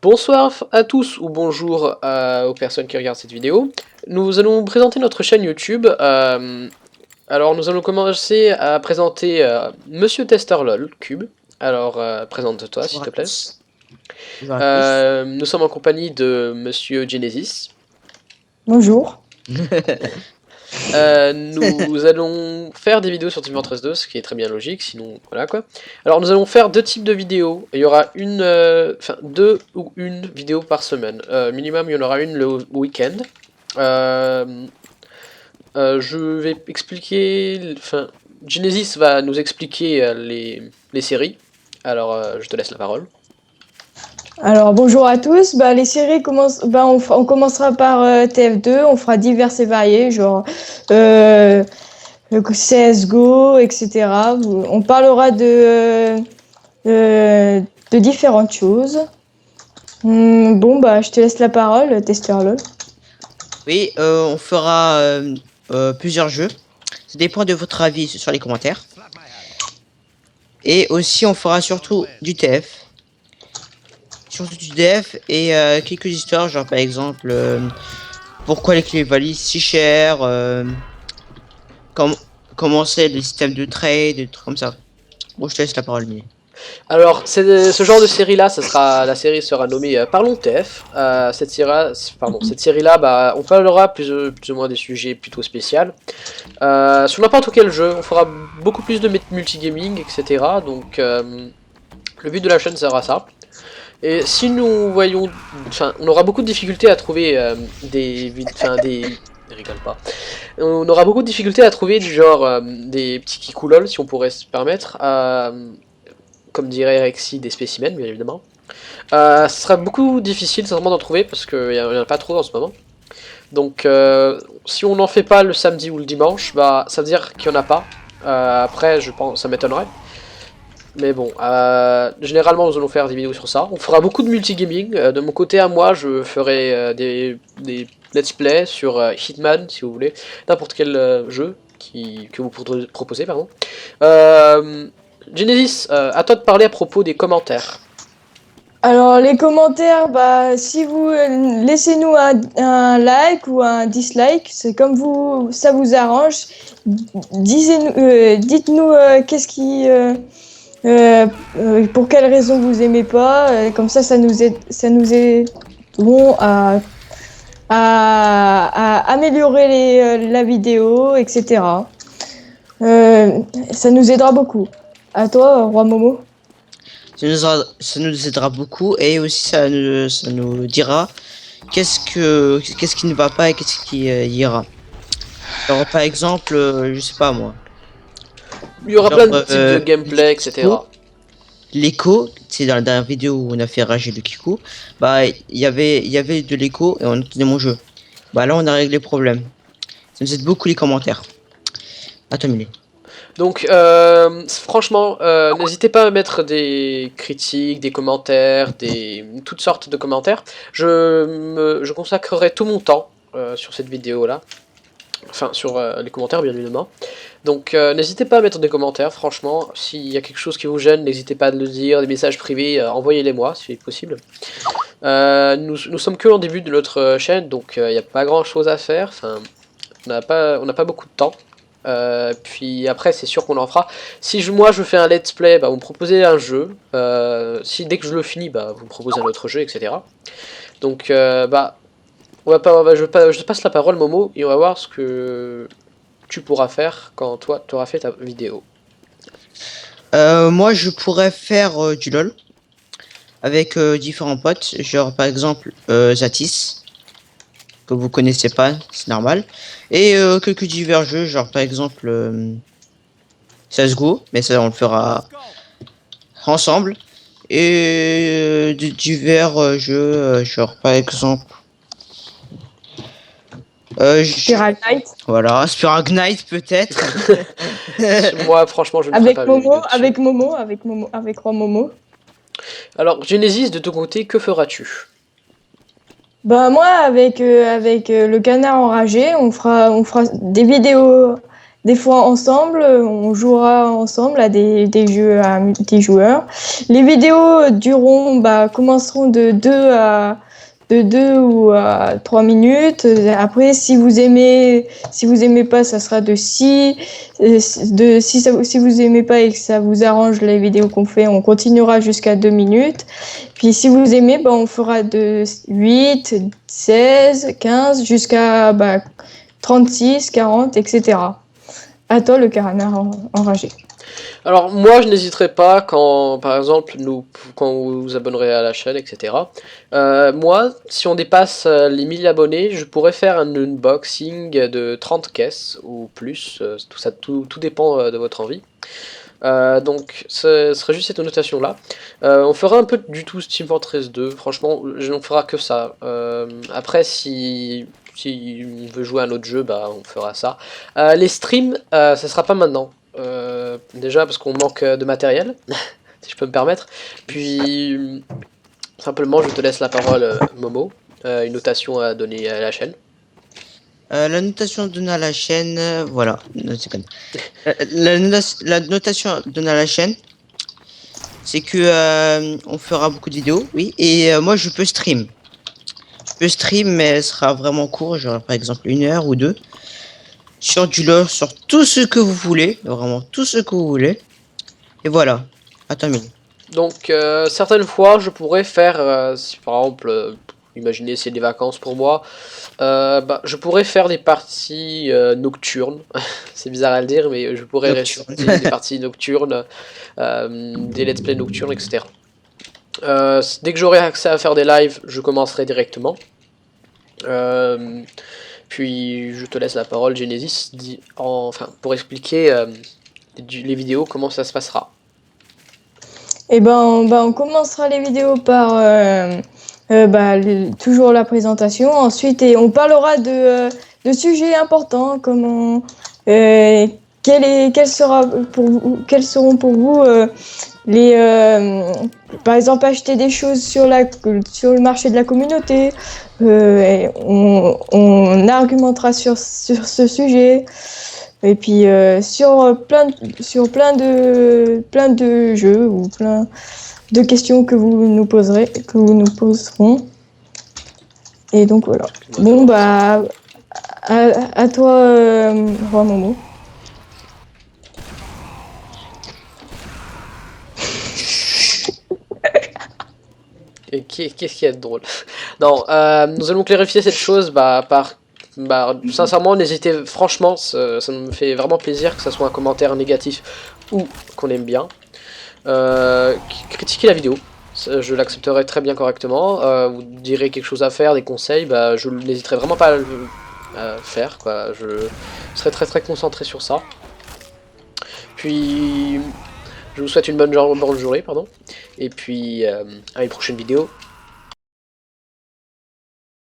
Bonsoir à tous ou bonjour aux personnes qui regardent cette vidéo. Nous allons présenter notre chaîne YouTube. Alors nous allons commencer à présenter Monsieur Tester LOL Cube. Alors présente-toi s'il te plaît. Nous sommes en compagnie de Monsieur Genesis. Bonjour. Nous allons faire des vidéos sur Team Fortress 2, ce qui est très bien logique, sinon voilà quoi. Alors nous allons faire deux types de vidéos. Il y aura deux ou une vidéo par semaine. Minimum, il y en aura une le week-end. Je vais expliquer. Genesis va nous expliquer les séries. Alors je te laisse la parole. Alors bonjour à tous. Les séries commencent. On commencera par TF2. On fera divers et variés, genre CS:GO, etc. On parlera de différentes choses. Je te laisse la parole, Tester LOL. Oui, on fera plusieurs jeux. Ça dépend de votre avis sur les commentaires. Et aussi, on fera surtout du TF. Surtout du TF et quelques histoires, genre par exemple, pourquoi les clés valent si cher, comment c'est le système de trade, des trucs comme ça. Bon, je te laisse la parole, Mimi. Alors, ce genre de série-là, la série sera nommée Parlons TF. Cette série-là, on parlera plus ou moins des sujets plutôt spéciaux. Sur n'importe quel jeu, on fera beaucoup plus de multigaming, etc. Donc, le but de la chaîne sera ça. Et si nous voyons... on aura beaucoup de difficultés à trouver rigole pas. On aura beaucoup de difficultés à trouver du genre des petits kikoulol, si on pourrait se permettre. Comme dirait Rexy, des spécimens, bien évidemment. Ce sera beaucoup difficile, sincèrement, d'en trouver, parce qu'il n'y en a pas trop en ce moment. Donc, si on n'en fait pas le samedi ou le dimanche, ça veut dire qu'il n'y en a pas. Après, je pense, ça m'étonnerait. Mais bon, généralement, nous allons faire des vidéos sur ça. On fera beaucoup de multigaming. De mon côté, à moi, je ferai des let's play sur Hitman, si vous voulez. N'importe quel jeu que vous proposez, pardon. Genesis, à toi de parler à propos des commentaires. Alors les commentaires, si vous laissez-nous un like ou un dislike, c'est comme ça vous arrange. Dites-nous qu'est-ce qui, pour quelle raison vous aimez pas. Comme ça nous aide bon à améliorer la vidéo, etc. Ça nous aidera beaucoup. À toi, Roi Momo. Ça nous aidera beaucoup et aussi ça nous dira qu'est-ce qui ne va pas et qu'est-ce qui ira. Alors par exemple, je sais pas moi. Il y aura plein de types de gameplay, etc. L'écho, c'est dans la dernière vidéo où on a fait rager le Kiku, il y avait de l'écho et on utilisait mon jeu. Là on a réglé le problème. Ça nous aide beaucoup les commentaires. À toi Milé. Donc, franchement, n'hésitez pas à mettre des critiques, des commentaires, toutes sortes de commentaires. Je consacrerai tout mon temps sur cette vidéo-là. Enfin, sur les commentaires, bien évidemment. Donc, n'hésitez pas à mettre des commentaires, franchement. S'il y a quelque chose qui vous gêne, n'hésitez pas à le dire. Des messages privés, envoyez-les-moi, si possible. Nous sommes que en début de notre chaîne, donc il n'y a pas grand-chose à faire. Enfin, on n'a pas beaucoup de temps. Puis après c'est sûr qu'on en fera. Si moi je fais un let's play, vous me proposez un jeu. Si dès que je le finis, vous me proposez un autre jeu, etc. Donc je passe la parole Momo et on va voir ce que tu pourras faire quand toi tu auras fait ta vidéo. Moi je pourrais faire du LOL avec différents potes, genre par exemple Zatis, que vous connaissez pas, c'est normal, et quelques divers jeux, genre par exemple CSGO, mais ça on le fera ensemble, et de divers jeux, genre par exemple Spiral Knight. Voilà, Spiral Knight peut-être. Moi franchement je ne ferai pas avec Roi Momo. Alors Genesis, de ton côté, que feras-tu? Moi avec le canard enragé, on fera des vidéos des fois ensemble, on jouera ensemble à des jeux à multijoueurs. Les vidéos dureront, commenceront de 2 ou à 3 minutes. Après, si vous aimez pas, ça sera de 6. Si vous aimez pas et que ça vous arrange les vidéos qu'on fait, on continuera jusqu'à 2 minutes. Puis si vous aimez, on fera de 8, 16, 15 jusqu'à 36, 40, etc. À toi, le canard enragé. Alors moi je n'hésiterai pas quand par exemple quand vous vous abonnerez à la chaîne, etc. Moi si on dépasse les 1000 abonnés, je pourrais faire un unboxing de 30 caisses ou plus, tout dépend de votre envie. Donc ce serait juste cette notation là. On fera un peu du tout Team Fortress 2, franchement on fera que ça. Après si on veut jouer à un autre jeu, on fera ça. Les streams, ça sera pas maintenant. Déjà parce qu'on manque de matériel, si je peux me permettre. Puis simplement je te laisse la parole, Momo. Une notation à donner à la chaîne. La notation donnée à la chaîne, voilà. Non, c'est conne. La notation donnée à la chaîne, c'est que on fera beaucoup de vidéos, oui. Et moi, je peux stream. Je peux stream, mais elle sera vraiment court, genre par exemple 1 heure ou 2. Sur du lore, sur tout ce que vous voulez, vraiment tout ce que vous voulez. Et voilà. Attends, mais Donc certaines fois je pourrais faire, si par exemple, imaginez c'est des vacances pour moi, je pourrais faire des parties nocturnes, c'est bizarre à le dire mais je pourrais Nocturnes. rester des parties nocturnes, des let's play nocturnes, etc. Dès que j'aurai accès à faire des lives, je commencerai directement. Puis je te laisse la parole, Genesis, pour expliquer les vidéos, comment ça se passera. Et on commencera les vidéos par toujours la présentation. Ensuite, on parlera de sujets importants comme quels seront pour vous par exemple acheter des choses sur le marché de la communauté. Et on argumentera sur ce sujet. Et puis sur plein de jeux ou plein de questions que vous nous poserons. Et donc voilà. Bon à toi, Roi Momo. Qu'est-ce qu'il y a de drôle? Non, nous allons clarifier cette chose sincèrement, n'hésitez, franchement, ça me fait vraiment plaisir que ça soit un commentaire négatif ou qu'on aime bien. Critiquez la vidéo, je l'accepterai très bien correctement. Vous direz quelque chose à faire, des conseils, je n'hésiterai vraiment pas à le faire, quoi. Je serai très très concentré sur ça. Puis je vous souhaite une bonne journée, pardon. Et puis à une prochaine vidéo.